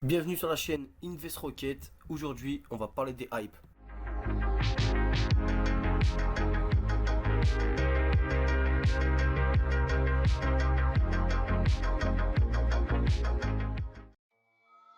Bienvenue sur la chaîne Invest Rocket. Aujourd'hui, on va parler des hypes.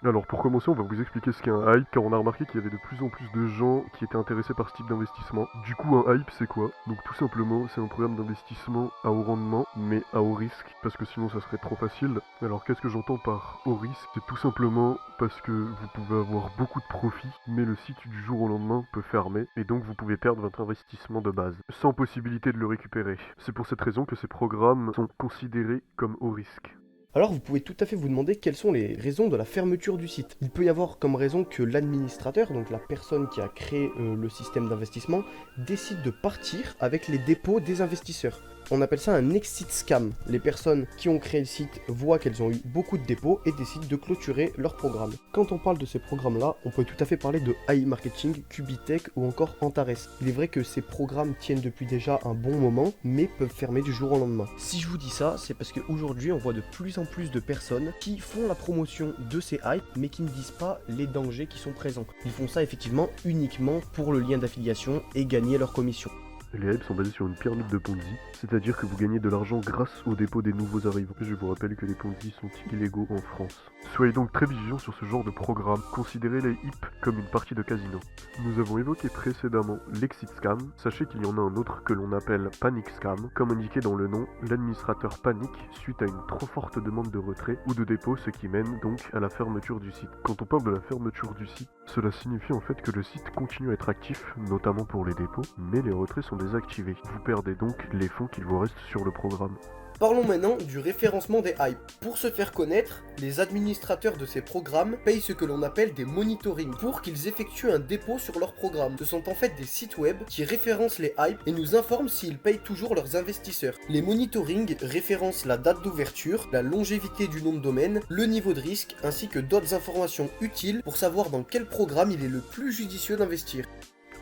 Alors pour commencer, on va vous expliquer ce qu'est un hype, car on a remarqué qu'il y avait de plus en plus de gens qui étaient intéressés par ce type d'investissement. Du coup, un hype, c'est quoi? Donc tout simplement, c'est un programme d'investissement à haut rendement, mais à haut risque, parce que sinon ça serait trop facile. Alors qu'est-ce que j'entends par haut risque? C'est tout simplement parce que vous pouvez avoir beaucoup de profits, mais le site du jour au lendemain peut fermer, et donc vous pouvez perdre votre investissement de base, sans possibilité de le récupérer. C'est pour cette raison que ces programmes sont considérés comme haut risque. Alors vous pouvez tout à fait vous demander quelles sont les raisons de la fermeture du site. Il peut y avoir comme raison que l'administrateur, donc la personne qui a créé le système d'investissement, décide de partir avec les dépôts des investisseurs. On appelle ça un exit scam. Les personnes qui ont créé le site voient qu'elles ont eu beaucoup de dépôts et décident de clôturer leur programme. Quand on parle de ces programmes-là, on peut tout à fait parler de AI Marketing, Cubitech ou encore Antares. Il est vrai que ces programmes tiennent depuis déjà un bon moment, mais peuvent fermer du jour au lendemain. Si je vous dis ça, c'est parce qu'aujourd'hui, on voit de plus en plus de personnes qui font la promotion de ces hypes, mais qui ne disent pas les dangers qui sont présents. Ils font ça effectivement uniquement pour le lien d'affiliation et gagner leur commission. Les hypes sont basés sur une pyramide de Ponzi, c'est-à-dire que vous gagnez de l'argent grâce au dépôt des nouveaux arrivants. Je vous rappelle que les Ponzi sont illégaux en France. Soyez donc très vigilants sur ce genre de programme, considérez les hypes comme une partie de casino. Nous avons évoqué précédemment l'exit scam, sachez qu'il y en a un autre que l'on appelle panic scam. Comme indiqué dans le nom, l'administrateur panique suite à une trop forte demande de retrait ou de dépôt, ce qui mène donc à la fermeture du site. Quand on parle de la fermeture du site, cela signifie en fait que le site continue à être actif, notamment pour les dépôts, mais les retraits sont désactivés. Vous perdez donc les fonds qu'il vous reste sur le programme. Parlons maintenant du référencement des hypes. Pour se faire connaître, les administrateurs de ces programmes payent ce que l'on appelle des monitoring pour qu'ils effectuent un dépôt sur leur programme. Ce sont en fait des sites web qui référencent les hypes et nous informent s'ils payent toujours leurs investisseurs. Les monitoring référencent la date d'ouverture, la longévité du nom de domaine, le niveau de risque ainsi que d'autres informations utiles pour savoir dans quel programme il est le plus judicieux d'investir.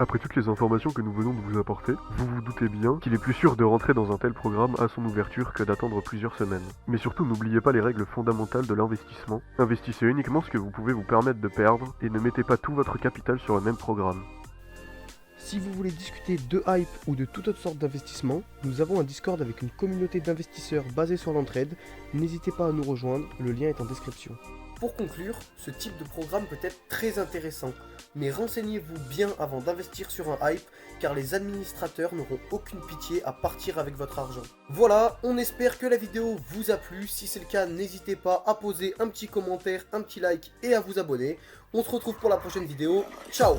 Après toutes les informations que nous venons de vous apporter, vous vous doutez bien qu'il est plus sûr de rentrer dans un tel programme à son ouverture que d'attendre plusieurs semaines. Mais surtout, n'oubliez pas les règles fondamentales de l'investissement. Investissez uniquement ce que vous pouvez vous permettre de perdre et ne mettez pas tout votre capital sur le même programme. Si vous voulez discuter de hype ou de toute autre sorte d'investissement, nous avons un Discord avec une communauté d'investisseurs basée sur l'entraide. N'hésitez pas à nous rejoindre, le lien est en description. Pour conclure, ce type de programme peut être très intéressant, mais renseignez-vous bien avant d'investir sur un hype, car les administrateurs n'auront aucune pitié à partir avec votre argent. Voilà, on espère que la vidéo vous a plu. Si c'est le cas, n'hésitez pas à poser un petit commentaire, un petit like et à vous abonner. On se retrouve pour la prochaine vidéo. Ciao!